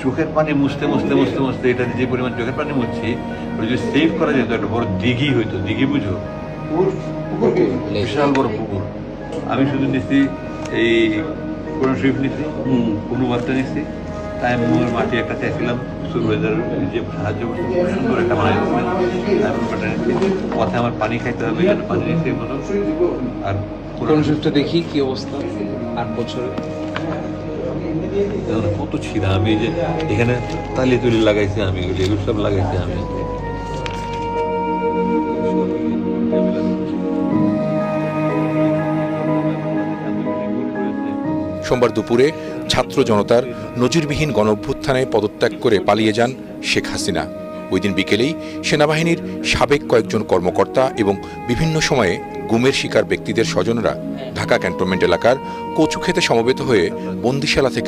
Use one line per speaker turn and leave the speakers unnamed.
চোখের পানি মুছতে মুছতে মুছতে মুছতে এটা যে পরিমাণ চোখের পানি মুছছি ওই যদি সেভ করা যেত একটা বড় দিঘি হইতো, দিঘি বুঝো, বিশাল বড় পুকুর। আমি শুধু নিচ্ছি এই কোরআন শরীফ নিচ্ছি, অনুবাদটা নিচ্ছি, তাই মাটি একটা চাইছিলাম, সুরবাজার যে সাহায্য করতে খুব সুন্দর একটা বানাই দিচ্ছিলেন, অনুবাদটা নিচ্ছি। পথে আমার পানি খাইতে হবে, এখানে পানি নিচ্ছি এগুলো। আর
কোরআন শরীফটা দেখি কি অবস্থা 8 বছরে।
কত ছিল, আমি যে এখানে তালি তুলি লাগাইছি, আমি এগুলো সব লাগাইছি আমি।
সোমবার দুপুরে ছাত্র জনতার নজিরবিহীন গণঅভ্যুত্থানে পদত্যাগ করে পালিয়ে যান শেখ হাসিনা। ওই দিন বিকেলেই সেনাবাহিনীর সাবেক কয়েকজন কর্মকর্তা এবং বিভিন্ন সময়ে গুমের শিকার ব্যক্তিদের স্বজনরা ঢাকা ক্যান্টনমেন্ট এলাকার কচুক্ষেতে সমবেত হয়ে বন্দিশালা থেকে